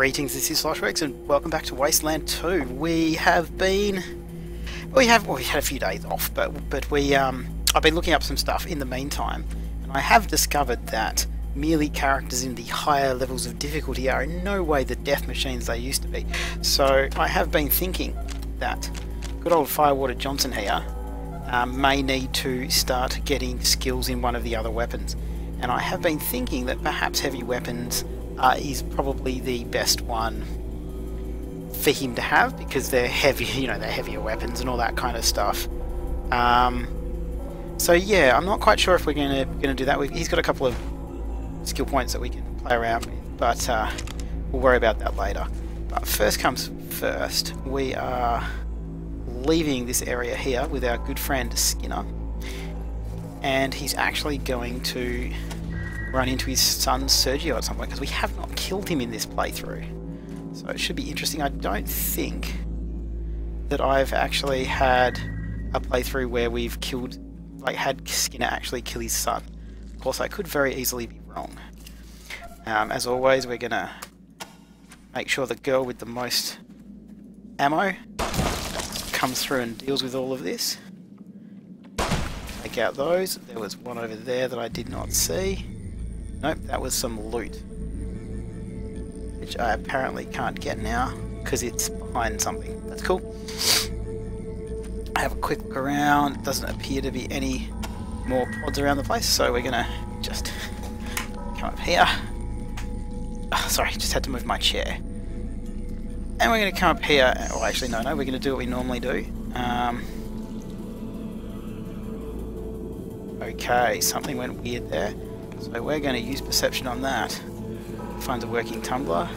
Greetings, this is Sloshworks and welcome back to Wasteland 2. We had a few days off, but I've been looking up some stuff in the meantime, and I have discovered that merely characters in the higher levels of difficulty are in no way the death machines they used to be. So I have been thinking that good old Firewater Johnson here may need to start getting skills in one of the other weapons, and I have been thinking that perhaps heavy weapons is probably the best one for him to have, because they're heavy, they're heavier weapons and all that kind of stuff. So yeah, I'm not quite sure if we're gonna do that. He's got a couple of skill points that we can play around with, but we'll worry about that later. But first comes first, we are leaving this area here with our good friend Skinner, and he's actually going to run into his son Sergio at some point, because we have not killed him in this playthrough. So it should be interesting. I don't think that I've actually had a playthrough where we've had Skinner actually kill his son. Of course, I could very easily be wrong. As always, we're gonna make sure the girl with the most ammo comes through and deals with all of this. Take out those. There was one over there that I did not see. Nope, that was some loot, which I apparently can't get now because it's behind something. That's cool. I have a quick look around. Doesn't appear to be any more pods around the place, so we're gonna just come up here. Oh, sorry, just had to move my chair. And we're gonna come up here. Well, actually, no, we're gonna do what we normally do. Okay, something went weird there. So we're going to use perception on that. Find a working tumbler.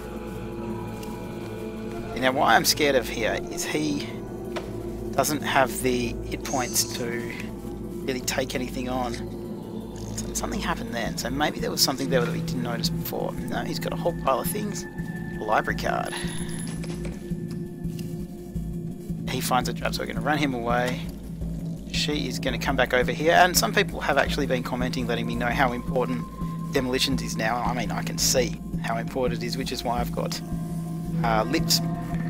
Now what I'm scared of here is he doesn't have the hit points to really take anything on. So something happened then. So maybe there was something there that we didn't notice before. No, he's got a whole pile of things. A library card. He finds a trap, so we're going to run him away. She is going to come back over here, and some people have actually been commenting, letting me know how important demolitions is now. I mean, I can see how important it is, which is why I've got Lips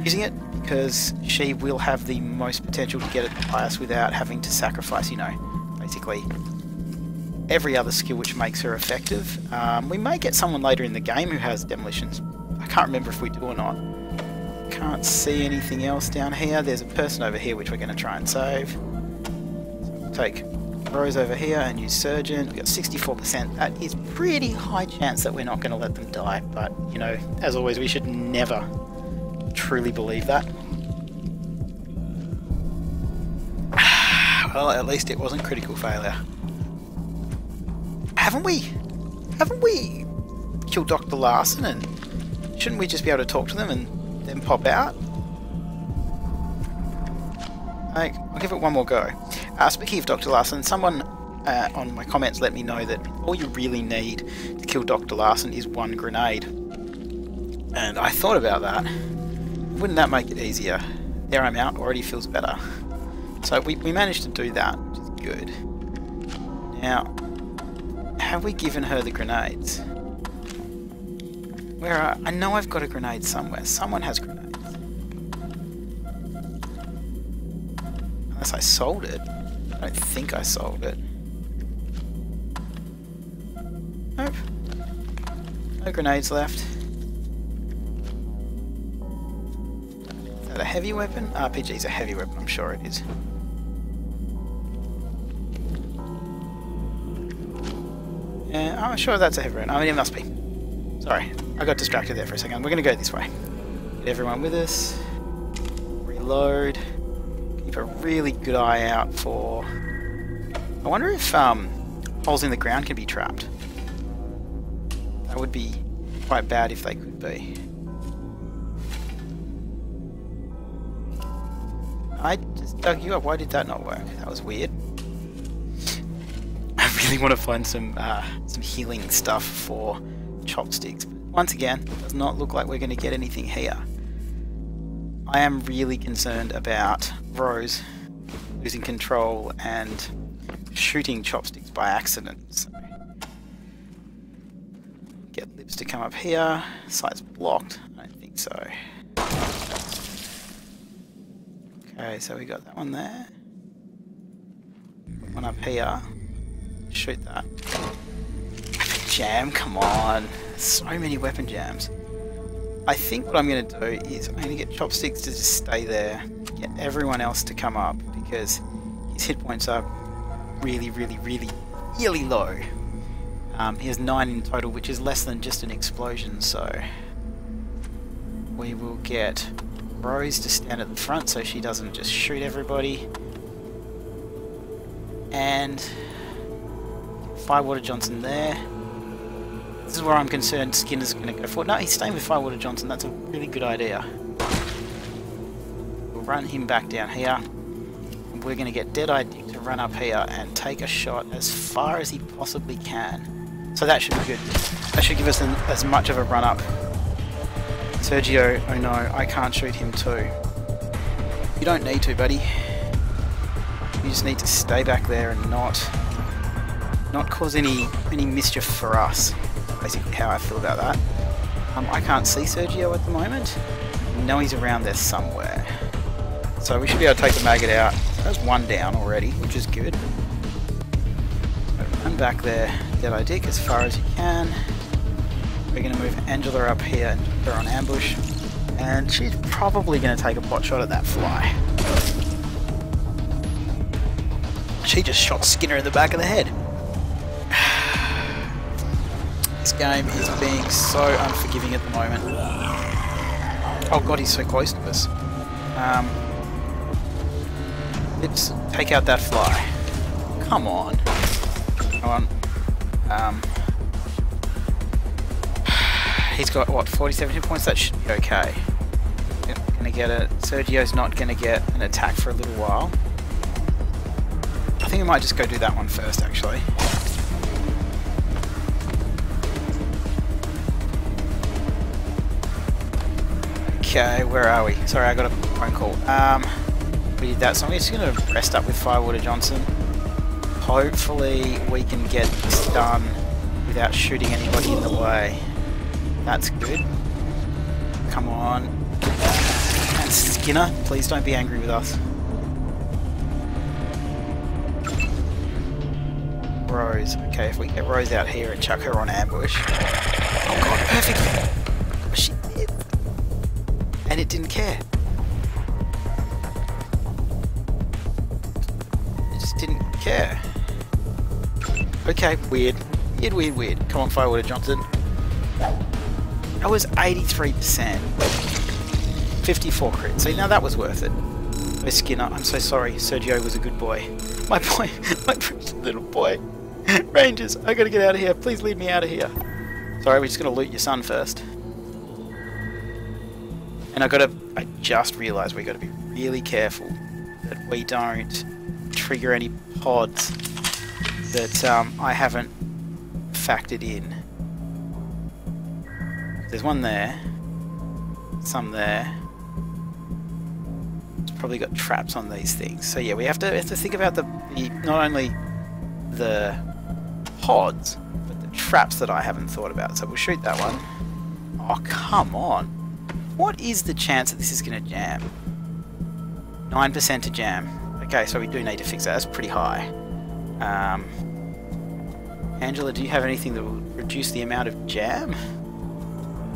using it, because she will have the most potential to get it the highest without having to sacrifice, basically every other skill which makes her effective. We may get someone later in the game who has demolitions. I can't remember if we do or not. Can't see anything else down here. There's a person over here which we're going to try and save. Take Rose over here and use Surgeon. We've got 64%. That is pretty high chance that we're not going to let them die, but as always, we should never truly believe that. Well, at least it wasn't critical failure. Haven't we killed Dr. Larson, and shouldn't we just be able to talk to them and then pop out? I'll give it one more go. Speaking of Dr. Larson, someone on my comments let me know that all you really need to kill Dr. Larson is one grenade. And I thought about that. Wouldn't that make it easier? There, I'm out. Already feels better. So we managed to do that, which is good. Now, have we given her the grenades? I know I've got a grenade somewhere. Someone has grenades. Unless I sold it. I don't think I sold it. Nope. No grenades left. Is that a heavy weapon? RPG's a heavy weapon, I'm sure it is. Yeah, I'm sure that's a heavy weapon. I mean, it must be. Sorry, I got distracted there for a second. We're going to go this way. Get everyone with us. Reload. Keep a really good eye out for... I wonder if holes in the ground can be trapped. That would be quite bad if they could be. I just dug you up. Why did that not work? That was weird. I really want to find some healing stuff for chopsticks. But once again, it does not look like we're going to get anything here. I am really concerned about Rose losing control and shooting chopsticks by accident. So get Lips to come up here. Site's blocked. I don't think so. Okay, so we got that one there. One up here. Shoot that. Weapon jam, come on. So many weapon jams. I think what I'm going to do is I'm going to get Chopsticks to just stay there. Get everyone else to come up because his hit points are really low. He has 9 in total, which is less than just an explosion, so we will get Rose to stand at the front so she doesn't just shoot everybody. And Firewater Johnson there. This is where I'm concerned Skinner's going to go for. No, he's staying with Firewater Johnson. That's a really good idea. We'll run him back down here. And we're going to get Deadeye Dick to run up here and take a shot as far as he possibly can. So that should be good. That should give us as much of a run up. Sergio, oh no, I can't shoot him too. You don't need to, buddy. You just need to stay back there and not cause any mischief for us. Basically how I feel about that. I can't see Sergio at the moment. I know he's around there somewhere. So we should be able to take the maggot out. That's one down already, which is good. Run back there, Deadeye Dick, as far as you can. We're going to move Angela up here and put her on ambush. And she's probably going to take a pot shot at that fly. She just shot Skinner in the back of the head. This game is being so unforgiving at the moment. Oh god, he's so close to us. Let's take out that fly. Come on. Come on. He's got, what, 47 hit points? That should be okay. Gonna get it. Sergio's not gonna get an attack for a little while. I think I might just go do that one first, actually. Okay, where are we? Sorry, I got a phone call. We did that, so I'm just going to rest up with Firewater Johnson. Hopefully we can get this done without shooting anybody in the way. That's good. Come on. And Skinner, please don't be angry with us. Rose. Okay, if we get Rose out here and chuck her on ambush. Oh god, perfect! She did. And it didn't care. It just didn't care. Okay, weird. Weird. Come on, Firewater Johnson. That was 83%. 54 crit. See, now that was worth it. Oh, Skinner, I'm so sorry. Sergio was a good boy. My boy, my precious little boy. Rangers, I gotta get out of here. Please leave me out of here. Sorry, we're just gonna loot your son first. And I just realised we gotta be really careful that we don't trigger any pods that I haven't factored in. There's one there, some there. It's probably got traps on these things. So yeah, we have to think about the not only the pods, but the traps that I haven't thought about. So we'll shoot that one. Oh, come on. What is the chance that this is going to jam? 9% to jam. Okay, so we do need to fix that. That's pretty high. Angela, do you have anything that will reduce the amount of jam?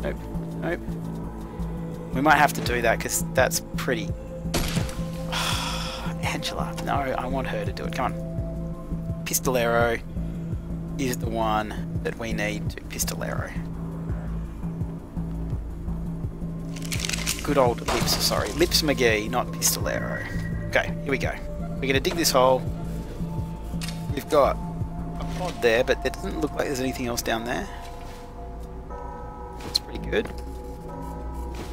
Nope. We might have to do that because that's pretty... Angela, no, I want her to do it. Come on. Pistolero is the one that we need to Pistolero. Good old Lips, sorry. Lips McGee, not Pistolero. Okay, here we go. We're going to dig this hole. We've got a pod there, but it doesn't look like there's anything else down there. That's pretty good.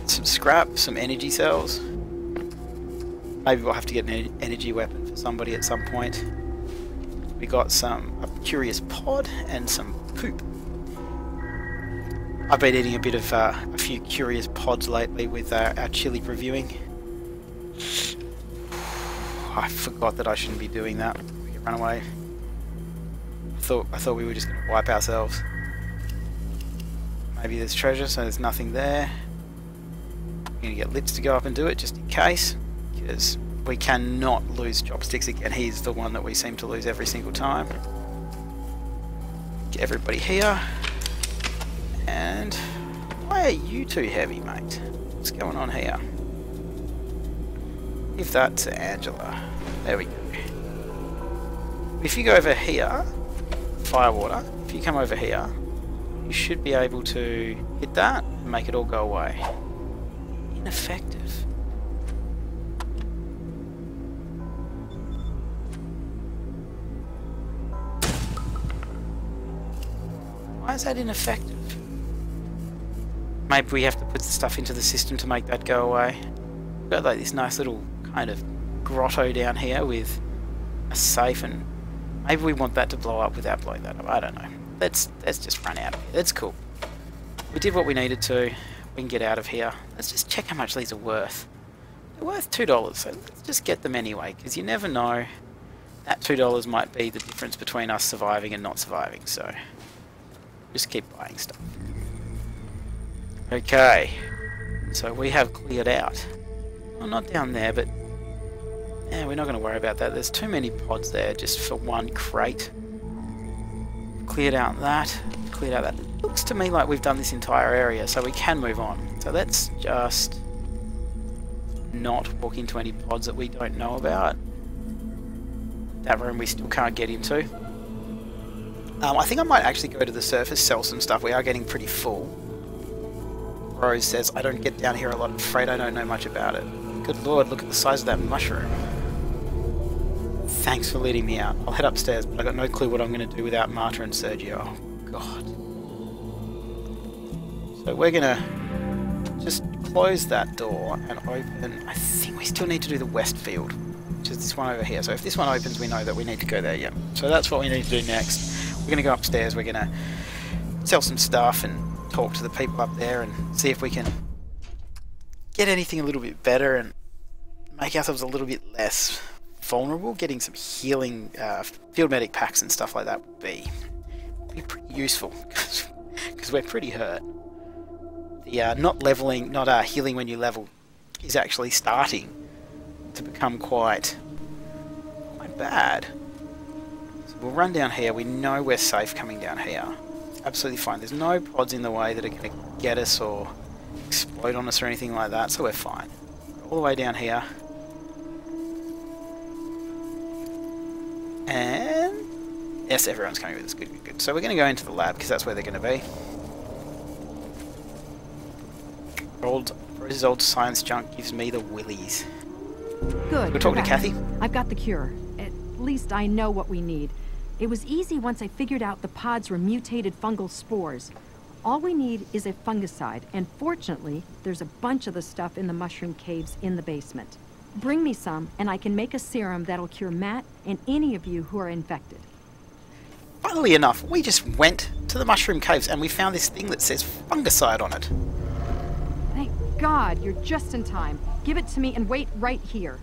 Some scrap, some energy cells. Maybe we'll have to get an energy weapon for somebody at some point. We got a curious pod and some poop. I've been eating a bit of a few curious pods lately with our chili reviewing. I forgot that I shouldn't be doing that. We can run away. I thought we were just going to wipe ourselves. Maybe there's treasure, so there's nothing there. We're going to get Lips to go up and do it just in case, because we cannot lose Chopsticks again. He's the one that we seem to lose every single time. Get everybody here. And why are you too heavy, mate? What's going on here? Give that to Angela. There we go. If you go over here, Firewater, if you come over here, you should be able to hit that and make it all go away. Ineffective. Why is that ineffective? Maybe we have to put the stuff into the system to make that go away. We've got like this nice little kind of grotto down here with a safe, and maybe we want that to blow up without blowing that up. I don't know. Let's just run out of here. That's cool. We did what we needed to. We can get out of here. Let's just check how much these are worth. They're worth $2, so let's just get them anyway, because you never know. That $2 might be the difference between us surviving and not surviving, so just keep buying stuff. Okay, so we have cleared out. Well, not down there, but yeah, we're not going to worry about that. There's too many pods there just for one crate. Cleared out that. Cleared out that. It looks to me like we've done this entire area, so we can move on. So let's just not walk into any pods that we don't know about. That room we still can't get into. I think I might actually go to the surface, sell some stuff. We are getting pretty full. Rose says, I don't get down here a lot. I'm afraid I don't know much about it. Good lord, look at the size of that mushroom. Thanks for leading me out. I'll head upstairs, but I've got no clue what I'm going to do without Marta and Sergio. Oh, God. So we're going to just close that door and open... I think we still need to do the west field, which is this one over here. So if this one opens, we know that we need to go there, yeah. So that's what we need to do next. We're going to go upstairs, we're going to sell some stuff and talk to the people up there and see if we can get anything a little bit better and make ourselves a little bit less vulnerable. Getting some healing field medic packs and stuff like that would be pretty useful because we're pretty hurt. The not healing when you level is actually starting to become quite bad. So we'll run down here. We know we're safe coming down here. Absolutely fine. There's no pods in the way that are going to get us or explode on us or anything like that, so we're fine. All the way down here. And yes, everyone's coming with us. Good, good, good. So we're going to go into the lab because that's where they're going to be. Rose's old science junk gives me the willies. Good. We'll talk to Kathy. I've got the cure. At least I know what we need. It was easy once I figured out the pods were mutated fungal spores. All we need is a fungicide, and fortunately, there's a bunch of the stuff in the mushroom caves in the basement. Bring me some, and I can make a serum that'll cure Matt and any of you who are infected. Funnily enough, we just went to the mushroom caves and we found this thing that says fungicide on it. Thank God, you're just in time. Give it to me and wait right here.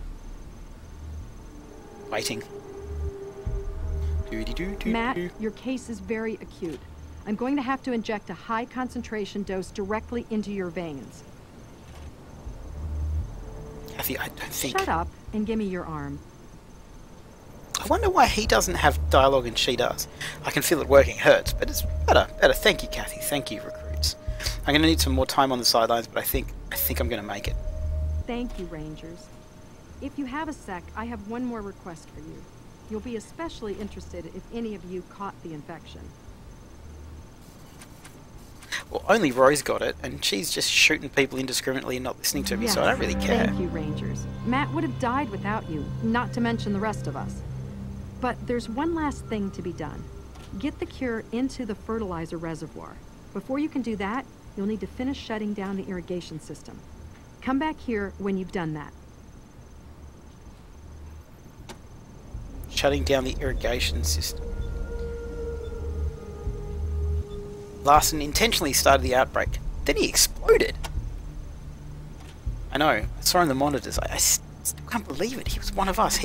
Waiting. Matt, your case is very acute. I'm going to have to inject a high concentration dose directly into your veins. Kathy, I don't think... Shut up and give me your arm. I wonder why he doesn't have dialogue and she does. I can feel it working. It hurts, but it's better. Thank you, Kathy. Thank you, recruits. I'm going to need some more time on the sidelines, but I think I'm going to make it. Thank you, Rangers. If you have a sec, I have one more request for you. You'll be especially interested if any of you caught the infection. Well, only Rose got it, and she's just shooting people indiscriminately and not listening to me, yes, so I don't really care. Thank you, Rangers. Matt would have died without you, not to mention the rest of us. But there's one last thing to be done. Get the cure into the fertilizer reservoir. Before you can do that, you'll need to finish shutting down the irrigation system. Come back here when you've done that. Shutting down the irrigation system. Larson intentionally started the outbreak. Then he exploded. I know. I saw on the monitors. I still can't believe it. He was one of us.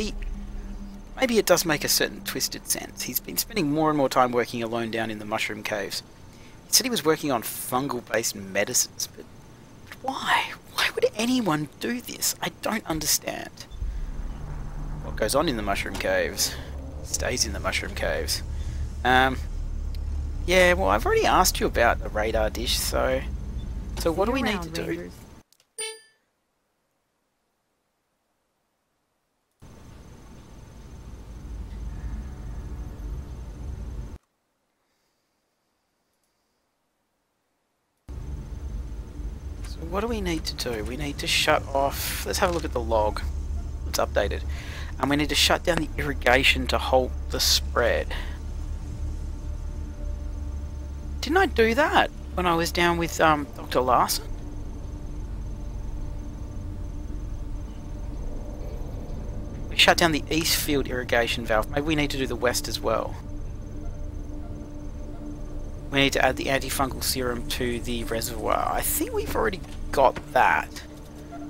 Maybe it does make a certain twisted sense. He's been spending more and more time working alone down in the mushroom caves. He said he was working on fungal-based medicines, but why? Why would anyone do this? I don't understand. What goes on in the mushroom caves stays in the mushroom caves. Yeah, well, I've already asked you about the radar dish, so what do we need to do? So what do we need to do? We need to shut off... Let's have a look at the log. It's updated. And we need to shut down the irrigation to halt the spread. Didn't I do that when I was down with Dr. Larson? We shut down the east field irrigation valve. Maybe we need to do the west as well. We need to add the antifungal serum to the reservoir. I think we've already got that.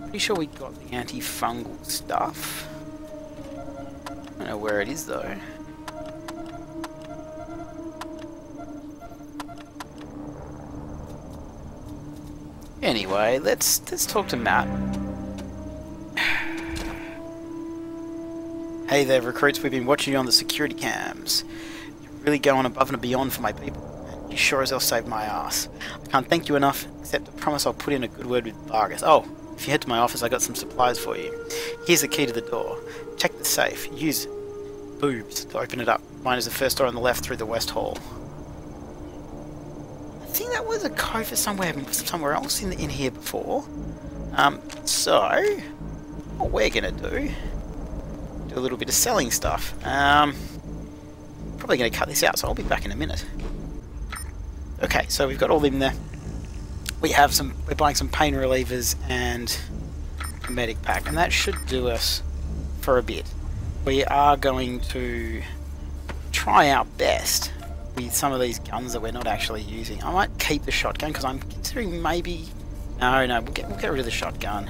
Pretty sure we got the antifungal stuff. I don't know where it is though. Anyway, let's talk to Matt. Hey there, recruits. We've been watching you on the security cams. You're really going above and beyond for my people. And you sure as hell saved my ass. I can't thank you enough, except I promise I'll put in a good word with Vargas. Oh, if you head to my office, I got some supplies for you. Here's the key to the door. Check the safe. Use boobs to open it up. Mine is the first door on the left through the west hall. I think that was a code for somewhere else in here before. So what we're gonna do a little bit of selling stuff. Probably gonna cut this out, so I'll be back in a minute. Okay, so we've got all in there. We're buying some pain relievers and a medic pack, and that should do us for a bit. We are going to try our best with some of these guns that we're not actually using. I might keep the shotgun because I'm considering maybe... No, we'll get rid of the shotgun.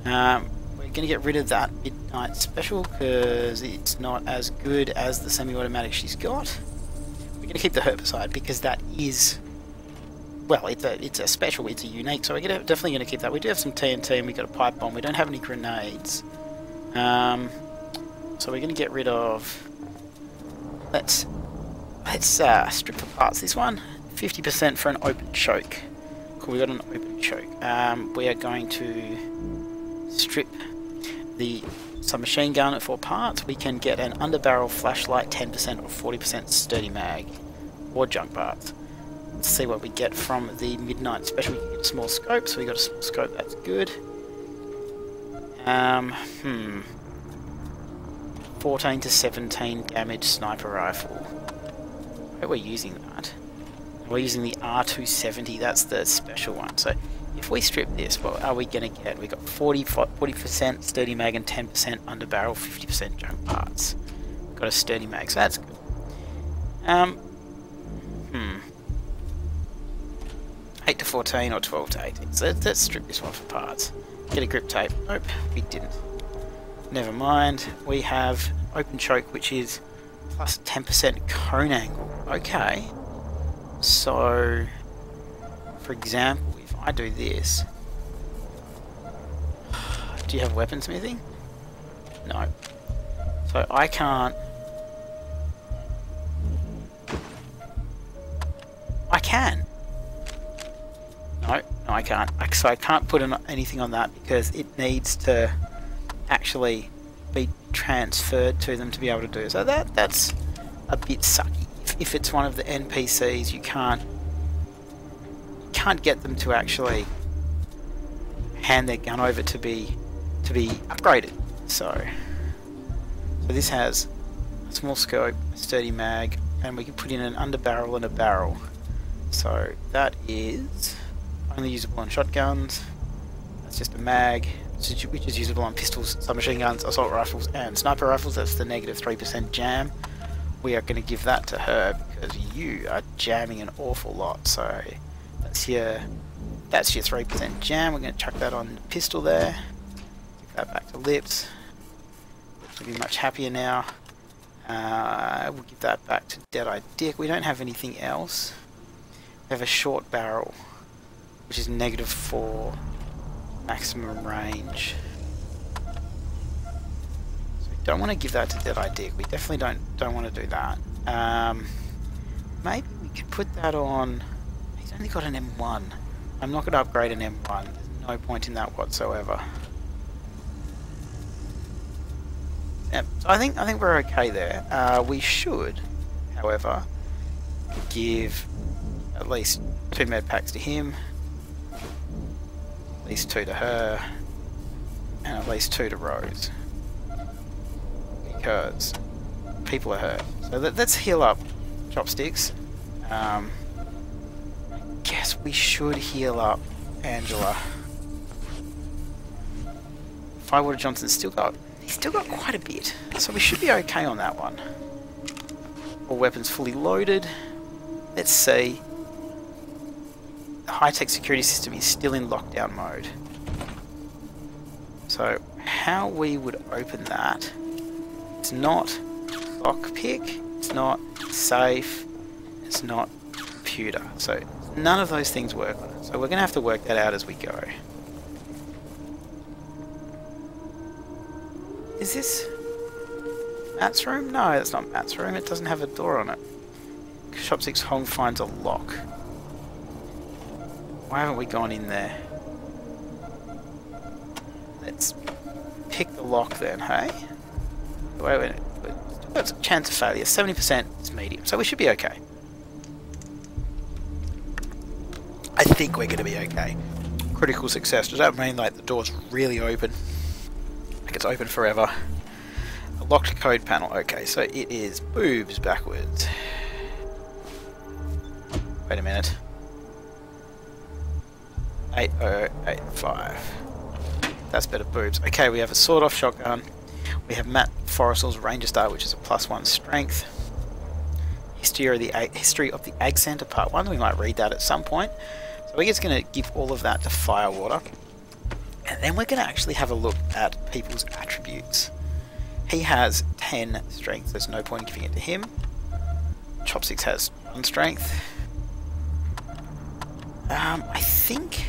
We're going to get rid of that midnight special because it's not as good as the semi-automatic she's got. We're going to keep the herbicide because that is... Well, it's a special, it's a unique, so we're definitely going to keep that. We do have some TNT and we've got a pipe bomb. We don't have any grenades. So we're going to get rid of... Let's strip the parts. This one, 50% for an open choke. Cool, we got an open choke. We are going to strip the submachine gun at 4 parts. We can get an underbarrel flashlight, 10% or 40% sturdy mag, or junk parts. Let's see what we get from the midnight special. We can get a small scope, so we got a small scope. That's good. 14 to 17 damage sniper rifle. We're using that. We're using the R270, that's the special one. So if we strip this, what are we going to get? We've got 40% sturdy mag and 10% underbarrel, 50% junk parts. We've got a sturdy mag, so that's good. 8 to 14 or 12 to 18. So let's strip this one for parts. Get a grip tape. Nope, we didn't. Never mind. We have open choke, which is plus 10% cone angle. Okay. So, for example, if I do this... Do you have weaponsmithing? No. So I can't... I can! No, I can't. So I can't put anything on that because it needs to actually be transferred to them to be able to do. So that's a bit sucky. If it's one of the NPCs, you can't get them to actually hand their gun over to be upgraded. So this has a small scope, a sturdy mag, and we can put in an underbarrel and a barrel. So that is only usable on shotguns. That's just a mag, which is usable on pistols, submachine guns, assault rifles, and sniper rifles. That's the negative 3% jam. We are going to give that to her because you are jamming an awful lot. So that's your 3% jam. We're going to chuck that on the pistol there. Give that back to Lips. Lips will be much happier now. We'll give that back to Dead-Eye Dick. We don't have anything else. We have a short barrel, which is negative 4 maximum range. So we don't want to give that to Dead-Eye Dick. We definitely don't want to do that. Maybe we could put that on... He's only got an M1. I'm not going to upgrade an M1. There's no point in that whatsoever. Yep, so I think we're okay there. We should, however, give at least 2 med packs to him, at least 2 to her, and at least 2 to Rose, because people are hurt. So let's heal up Chopsticks. I guess we should heal up Angela. Firewater Johnson's still got quite a bit, so we should be okay on that one. All weapons fully loaded. Let's see. The high-tech security system is still in lockdown mode. So how we would open that, it's not lockpick, it's not safe, it's not computer. So none of those things work on it. So we're going to have to work that out as we go. Is this Matt's room? No, that's not Matt's room. It doesn't have a door on it. Shop 6 Hong finds a lock. Why haven't we gone in there? Let's pick the lock then, hey? Wait. That's a chance of failure. 70% is medium, so we should be okay. I think we're going to be okay. Critical success. Does that mean like the door's really open? Like it's open forever? A locked code panel. Okay, so it is boobs backwards. Wait a minute. 8085. That's better boobs. Okay, we have a sawed-off shotgun. We have Matt Forrestal's Ranger Star, which is a +1 strength. History of the Ag Center Part 1. We might read that at some point. So we're just going to give all of that to Firewater. And then we're going to actually have a look at people's attributes. He has 10 strength. There's no point in giving it to him. Chopsticks has 1 strength. I think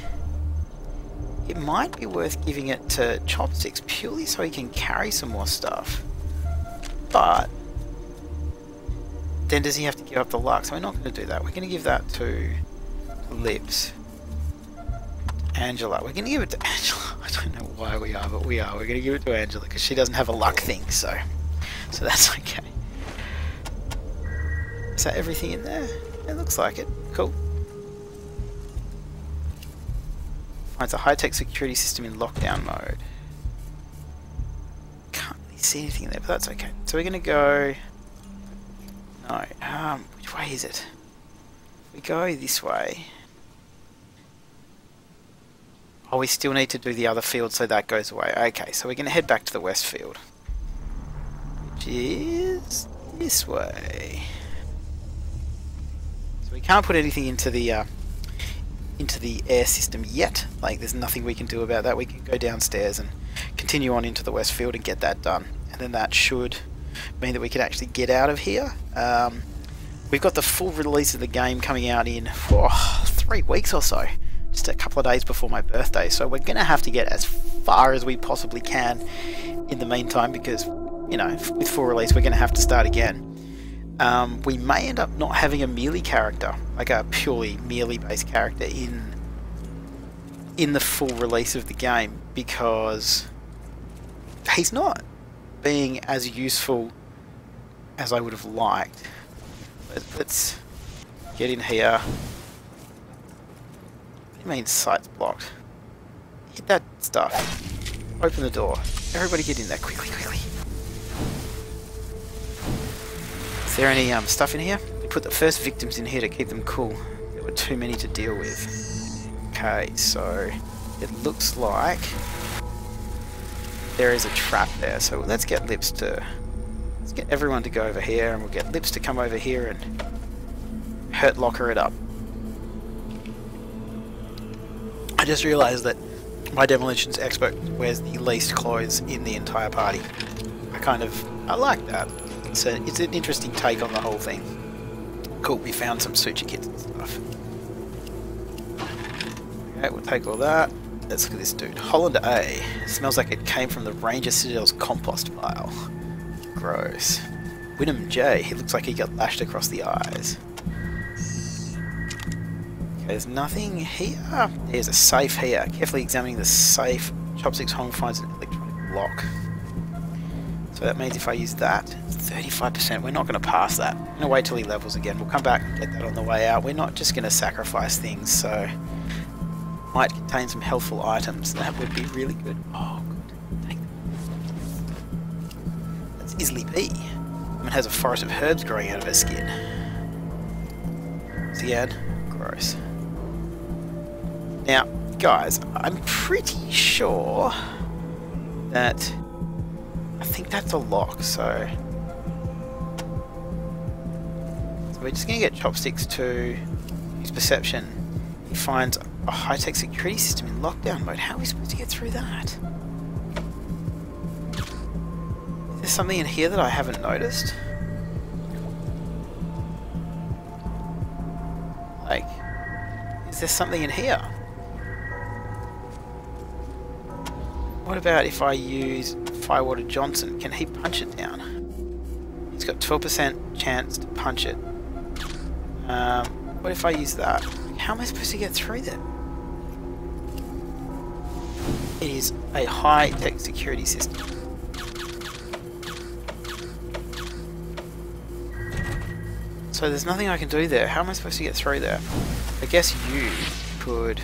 it might be worth giving it to Chopsticks purely so he can carry some more stuff. But then does he have to give up the luck? So we're not going to do that. We're going to give that to Lips. Angela. We're going to give it to Angela. I don't know why we are, but we are. We're going to give it to Angela because she doesn't have a luck thing, so that's okay. Is that everything in there? It looks like it. Cool. Finds a high-tech security system in lockdown mode. Can't really see anything in there, but that's okay. So we're going to go... No. Which way is it? We go this way. Oh, we still need to do the other field, so that goes away. Okay, so we're going to head back to the west field, which is this way. So we can't put anything into the air system yet. Like, there's nothing we can do about that. We can go downstairs and continue on into the west field and get that done, and then that should mean that we can actually get out of here. We've got the full release of the game coming out in 3 weeks or so. Just a couple of days before my birthday, so we're going to have to get as far as we possibly can in the meantime because, you know, with full release we're going to have to start again. We may end up not having a melee character, like a purely melee based character in the full release of the game because he's not being as useful as I would have liked. Let's get in here. What do you mean sight's blocked? Hit that stuff. Open the door. Everybody get in there. Quickly. Is there any stuff in here? We put the first victims in here to keep them cool. There were too many to deal with. Okay, so it looks like there is a trap there. So let's get Lips to... Let's get everyone to go over here, and we'll get Lips to come over here and hurt locker it up. I just realised that my demolitions expert wears the least clothes in the entire party. I like that. It's an interesting take on the whole thing. Cool, we found some suture kits and stuff. Okay, we'll take all that. Let's look at this dude. Holland A. Smells like it came from the Ranger Citadel's compost pile. Gross. Wyndham J. He looks like he got lashed across the eyes. Okay, there's nothing here. There's a safe here. Carefully examining the safe, Chopsticks Hong finds an electronic lock. So that means if I use that, 35%, we're not going to pass that. I'm going to wait till he levels again. We'll come back and get that on the way out. We're not just going to sacrifice things, so... Might contain some healthful items. That would be really good. Oh, good. Take them. That's Isley B. Woman has a forest of herbs growing out of her skin. Cyan. Gross. Now, guys, I'm pretty sure that... I think that's a lock, so we're just going to get Chopsticks to use perception. He finds a high-tech security system in lockdown mode. How are we supposed to get through that? Is there something in here that I haven't noticed? Like, is there something in here? What about if I use Firewater Johnson? Can he punch it down? He's got 12% chance to punch it. What if I use that? How am I supposed to get through that? It is a high-tech security system. So there's nothing I can do there. How am I supposed to get through there? I guess you could...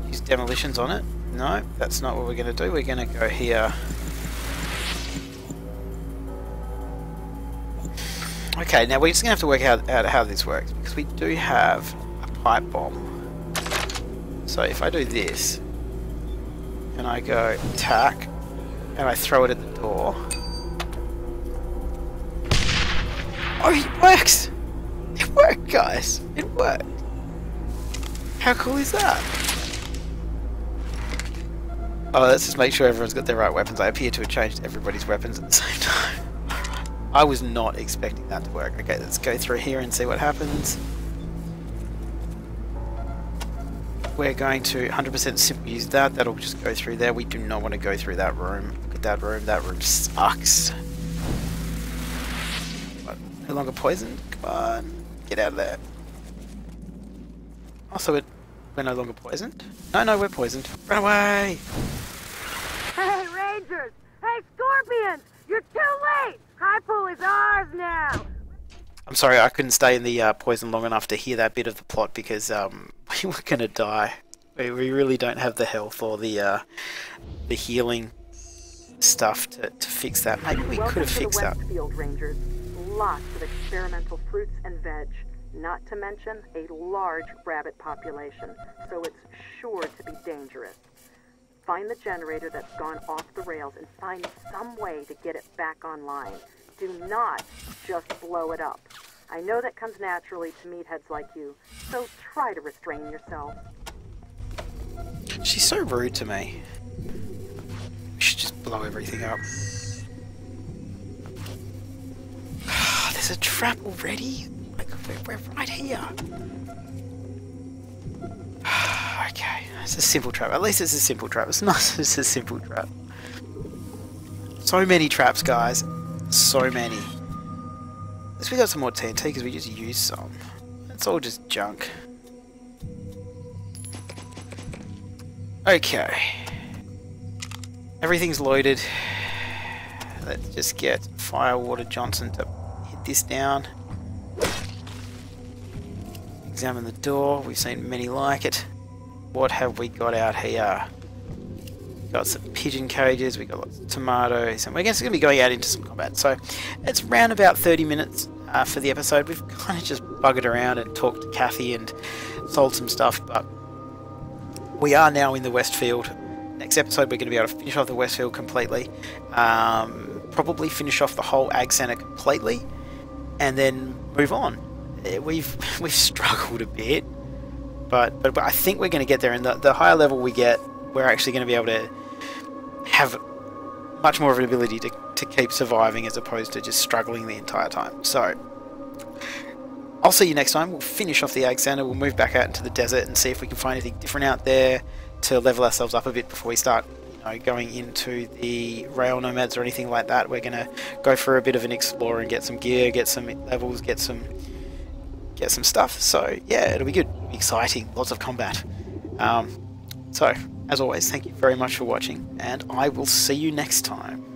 use demolitions on it. No, that's not what we're going to do. We're going to go here. Okay, now we're just going to have to work out how this works, because we do have a pipe bomb. So if I do this, and I go attack, and I throw it at the door. Oh, it works! It worked, guys! It worked! How cool is that? Oh, let's just make sure everyone's got their right weapons. I appear to have changed everybody's weapons at the same time. I was not expecting that to work. Okay, let's go through here and see what happens. We're going to 100% simply use that. That'll just go through there. We do not want to go through that room. Look at that room. That room sucks. What? No longer poisoned? Come on. Get out of there. Also, we're no longer poisoned? No, we're poisoned. Run away! Hey, Rangers! Hey, Scorpions! You're too late! High Pool is ours now! I'm sorry, I couldn't stay in the poison long enough to hear that bit of the plot because we were gonna die. We really don't have the health or the healing stuff to fix that. Maybe we could have fixed that. Westfield, Rangers. Lots of experimental fruits and veg. Not to mention a large rabbit population, so it's sure to be dangerous. Find the generator that's gone off the rails and find some way to get it back online. Do not just blow it up. I know that comes naturally to meatheads like you, so try to restrain yourself. She's so rude to me. We should just blow everything up. There's a trap already? Like, we're right here. Okay, it's a simple trap. At least it's a simple trap. It's not just a simple trap. So many traps, guys. So many. At least we got some more TNT because we just used some. It's all just junk. Okay. Everything's loaded. Let's just get Firewater Johnson to hit this down. Examine the door. We've seen many like it. What have we got out here? Got some pigeon cages, we got lots of tomatoes, and we're going to be going out into some combat. So it's around about 30 minutes for the episode. We've kind of just buggered around and talked to Kathy and sold some stuff, but we are now in the Westfield. Next episode we're going to be able to finish off the Westfield completely, probably finish off the whole Ag Centre completely, and then move on. We've struggled a bit, but I think we're going to get there, and the higher level we get, we're actually going to be able to have much more of an ability to keep surviving as opposed to just struggling the entire time. So I'll see you next time. We'll finish off the Ag Center, we'll move back out into the desert and see if we can find anything different out there to level ourselves up a bit before we start, you know, going into the rail nomads or anything like that. We're going to go for a bit of an explore and get some gear, get some levels, get some stuff. So yeah, it'll be good. It'll be exciting. Lots of combat. So, as always, thank you very much for watching, and I will see you next time.